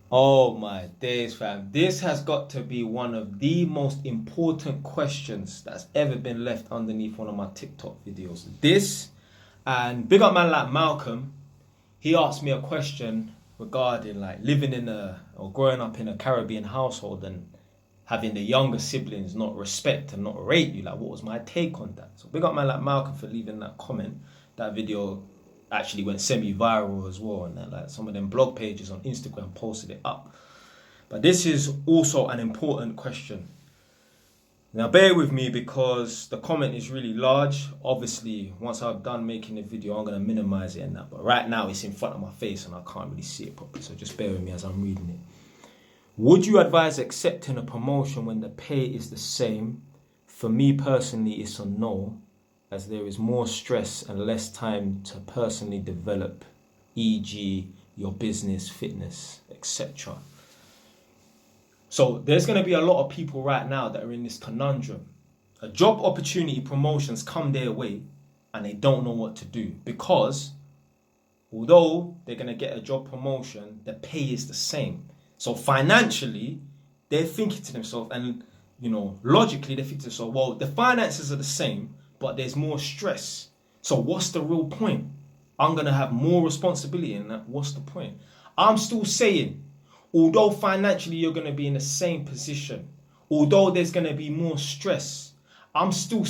Oh my days, fam. This has got to be one of the most important questions that's ever been left underneath one of my TikTok videos. This, and big up man like Malcolm, he asked me a question regarding like living in a or growing up in a Caribbean household and having the younger siblings not respect and not rate you. Like, what was my take on that? So big up man like Malcolm for leaving that comment. That video actually went semi-viral as well, and like some of them blog pages on Instagram posted it up. But this is also an important question. Now bear with me because the comment is really large. Obviously, once I've done making the video, I'm going to minimize it and that. But right now it's in front of my face and I can't really see it properly. So just bear with me as I'm reading it. Would you advise accepting a promotion when the pay is the same? For me personally, it's a no, as there is more stress and less time to personally develop, e.g. your business, fitness, etc. So there's going to be a lot of people right now that are in this conundrum. A job opportunity, promotions come their way and they don't know what to do because although they're going to get a job promotion, the pay is the same. So financially, they're thinking to themselves, and logically they think to themselves, well, the finances are the same, but there's more stress. So what's the real point? I'm going to have more responsibility in that. What's the point? I'm still saying, although financially you're going to be in the same position, although there's going to be more stress, I'm still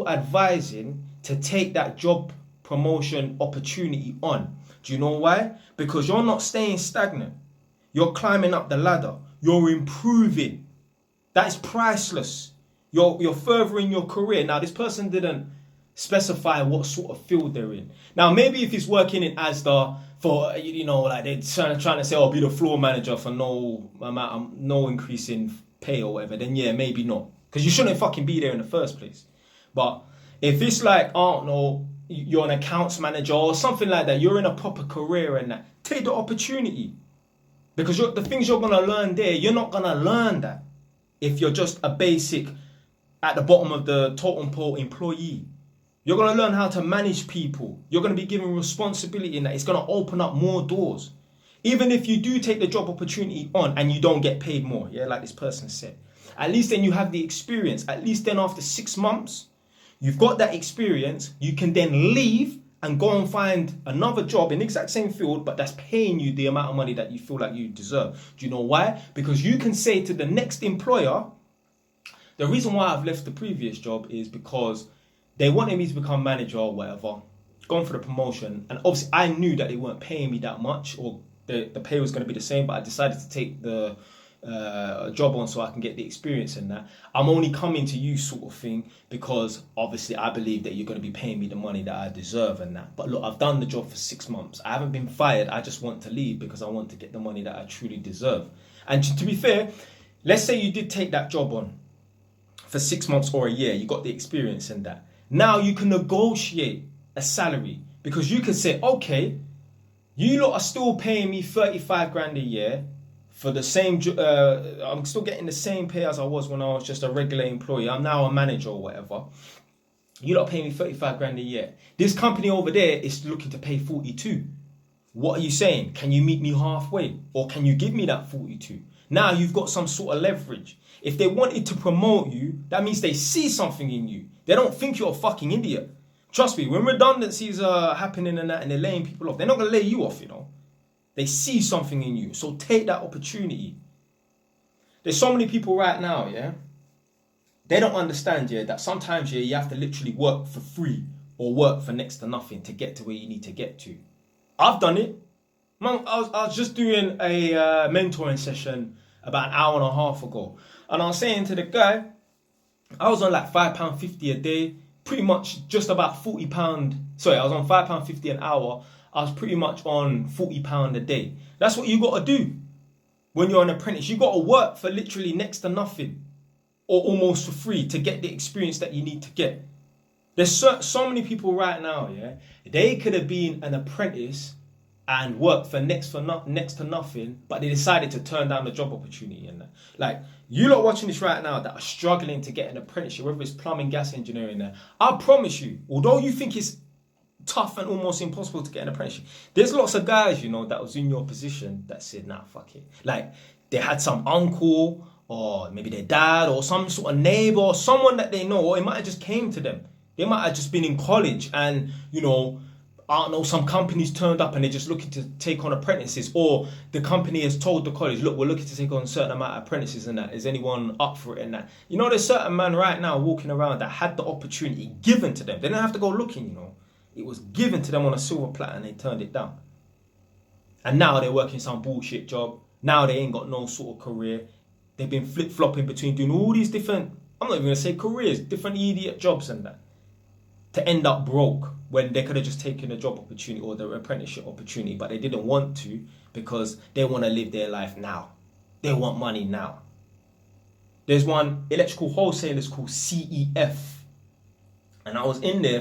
advising to take that job promotion opportunity on. Do you know why? Because you're not staying stagnant. You're climbing up the ladder. You're improving. That is priceless. You're furthering your career. Now, this person didn't specify what sort of field they're in. Now, maybe if he's working in Asda for, like they're trying to say, oh, be the floor manager for no increase in pay or whatever, then yeah, maybe not. Because you shouldn't fucking be there in the first place. But if it's like, I don't know, you're an accounts manager or something like that, you're in a proper career and that, take the opportunity. Because the things you're going to learn there, you're not going to learn that if you're just a basic, at the bottom of the totem pole employee. You're going to learn how to manage people. You're going to be given responsibility in that. It's going to open up more doors. Even if you do take the job opportunity on and you don't get paid more, yeah, like this person said. At least then you have the experience. At least then after 6 months, you've got that experience. You can then leave and go and find another job in the exact same field, but that's paying you the amount of money that you feel like you deserve. Do you know why? Because you can say to the next employer, the reason why I've left the previous job is because they wanted me to become manager or whatever, gone for the promotion, and obviously I knew that they weren't paying me that much, or the pay was going to be the same, but I decided to take the job on so I can get the experience in that. I'm only coming to you sort of thing because obviously I believe that you're going to be paying me the money that I deserve and that. But look, I've done the job for 6 months. I haven't been fired. I just want to leave because I want to get the money that I truly deserve. And to be fair, let's say you did take that job on for 6 months or a year. You got the experience in that. Now you can negotiate a salary because you can say, okay, you lot are still paying me 35 grand a year for the same, I'm still getting the same pay as I was when I was just a regular employee. I'm now a manager or whatever. You lot pay me 35 grand a year. This company over there is looking to pay 42. What are you saying? Can you meet me halfway? Or can you give me that 42? Now you've got some sort of leverage. If they wanted to promote you, that means they see something in you. They don't think you're a fucking idiot. Trust me, when redundancies are happening and that and they're laying people off, they're not going to lay you off, They see something in you. So take that opportunity. There's so many people right now, yeah? They don't understand, yeah, that sometimes, yeah, you have to literally work for free or work for next to nothing to get to where you need to get to. I've done it. Man, I was just doing a mentoring session about an hour and a half ago. And I was saying to the guy, I was on like £5.50 a day, pretty much just about £40. Sorry, I was on £5.50 an hour. I was pretty much on £40 a day. That's what you got to do when you're an apprentice. You got to work for literally next to nothing or almost for free to get the experience that you need to get. There's so many people right now, yeah, they could have been an apprentice and worked for next to nothing, but they decided to turn down the job opportunity. And like, you lot watching this right now that are struggling to get an apprenticeship, whether it's plumbing, gas engineering, I promise you, although you think it's tough and almost impossible to get an apprenticeship. There's lots of guys, you know, that was in your position that said, nah, fuck it. Like, they had some uncle or maybe their dad or some sort of neighbor or someone that they know, or it might have just came to them. They might have just been in college and, you know, I don't know, some companies turned up and they're just looking to take on apprentices, or the company has told the college, look, we're looking to take on a certain amount of apprentices and that. Is anyone up for it and that? You know, there's certain man right now walking around that had the opportunity given to them. They didn't have to go looking, you know. It was given to them on a silver platter and they turned it down. And now they're working some bullshit job. Now they ain't got no sort of career. They've been flip-flopping between doing all these different, I'm not even going to say careers, different idiot jobs and that, to end up broke when they could have just taken a job opportunity or the apprenticeship opportunity, but they didn't want to because they want to live their life now. They want money now. There's one electrical wholesaler called CEF. And I was in there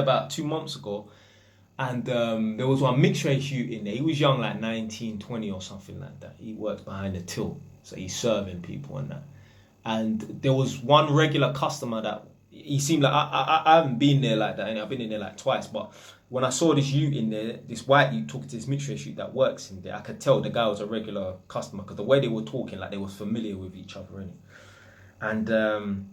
about 2 months ago, and there was one mixed race youth in there. He was young, like 19, 20 or something like that. He works behind the till, so he's serving people and that. And there was one regular customer that he seemed like, I haven't been there like that, and I've been in there like twice, but when I saw this youth in there, this white youth talking to this mixed race youth that works in there, I could tell the guy was a regular customer because the way they were talking, like they were familiar with each other, innit? And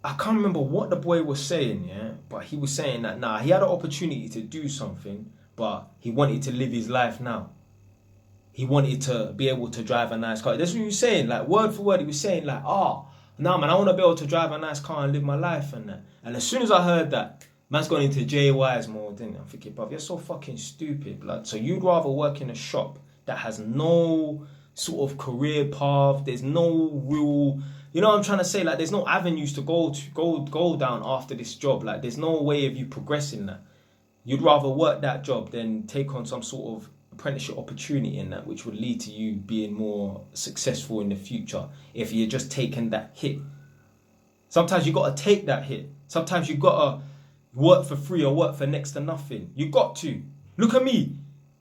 I can't remember what the boy was saying, yeah, but he was saying that, nah, he had an opportunity to do something, but he wanted to live his life now. He wanted to be able to drive a nice car. That's what he was saying, like word for word, he was saying like, nah, man, I want to be able to drive a nice car and live my life and that. And as soon as I heard that, man's gone into JY's mode, didn't I'm thinking, bruv, you're so fucking stupid, blood. So you'd rather work in a shop that has no sort of career path, there's no real, you know what I'm trying to say? Like, there's no avenues to go down after this job. Like, there's no way of you progressing that. You'd rather work that job than take on some sort of apprenticeship opportunity in that, which would lead to you being more successful in the future if you're just taking that hit. Sometimes you got to take that hit. Sometimes you got to work for free or work for next to nothing. You got to. Look at me.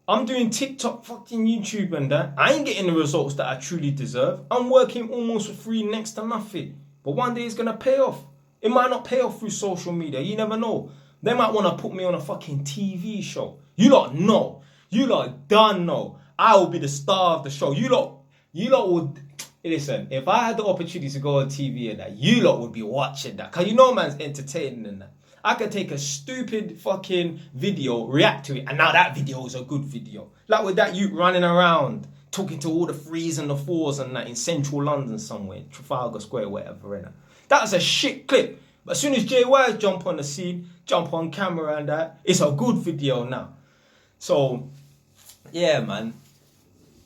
I'm doing TikTok, fucking YouTube and that. I ain't getting the results that I truly deserve. I'm working almost for free, next to nothing. But one day it's going to pay off. It might not pay off through social media. You never know. They might want to put me on a fucking TV show. You lot know. You lot done know. I will be the star of the show. You lot would... Listen, if I had the opportunity to go on TV and that, you lot would be watching that. Because you know man's entertaining and that. I could take a stupid fucking video, react to it, and now that video is a good video. Like with that youth running around, talking to all the threes and the fours and that in central London somewhere, Trafalgar Square, whatever, innit? That was a shit clip. But as soon as JY jump on the scene, jump on camera and that, it's a good video now. So, yeah, man.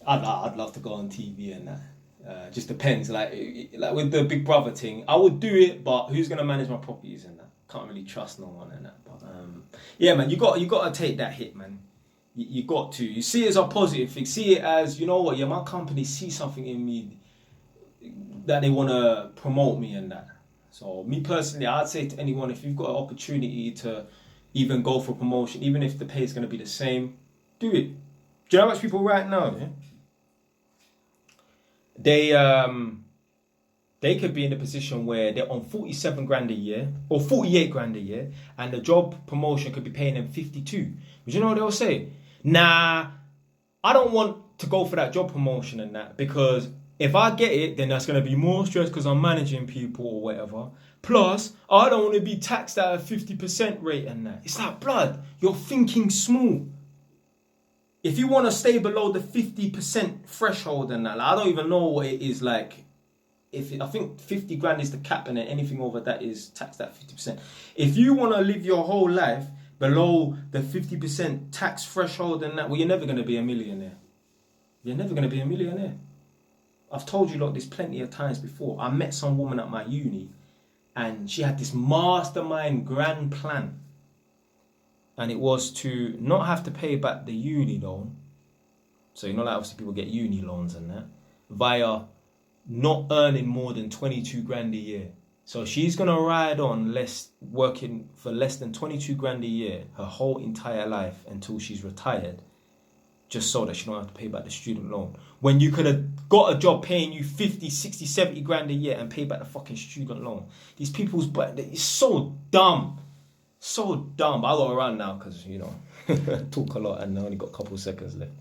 I'd love to go on TV and that. Just depends. Like with the Big Brother thing, I would do it, but who's going to manage my properties and that? Can't really trust no one and that, but yeah, man, you got to take that hit, man. You got to. You see it as a positive thing. See it as, you know what? Yeah, my company sees something in me that they want to promote me and that. So me personally, I'd say to anyone, if you've got an opportunity to even go for promotion, even if the pay is going to be the same, do it. Do you know how much people right now? Yeah? They could be in a position where they're on 47 grand a year or 48 grand a year, and the job promotion could be paying them 52. But you know what they'll say? Nah, I don't want to go for that job promotion and that, because if I get it, then that's going to be more stress because I'm managing people or whatever. Plus, I don't want to be taxed at a 50% rate and that. It's like, blood, you're thinking small. If you want to stay below the 50% threshold and that, like, I don't even know what it is like. I think 50 grand is the cap, and then anything over that is taxed at 50%. If you want to live your whole life below the 50% tax threshold and that, well, you're never going to be a millionaire. You're never going to be a millionaire. I've told you this plenty of times before. I met some woman at my uni, and she had this mastermind grand plan. And it was to not have to pay back the uni loan. So, you know, like obviously people get uni loans and that, via not earning more than 22 grand a year. So she's going to ride on working for less than 22 grand a year her whole entire life until she's retired, just so that she don't have to pay back the student loan. When you could have got a job paying you 50, 60, 70 grand a year and pay back the fucking student loan. These people's, but it's so dumb. So dumb. But I got to run now because, talk a lot and I only got a couple seconds left.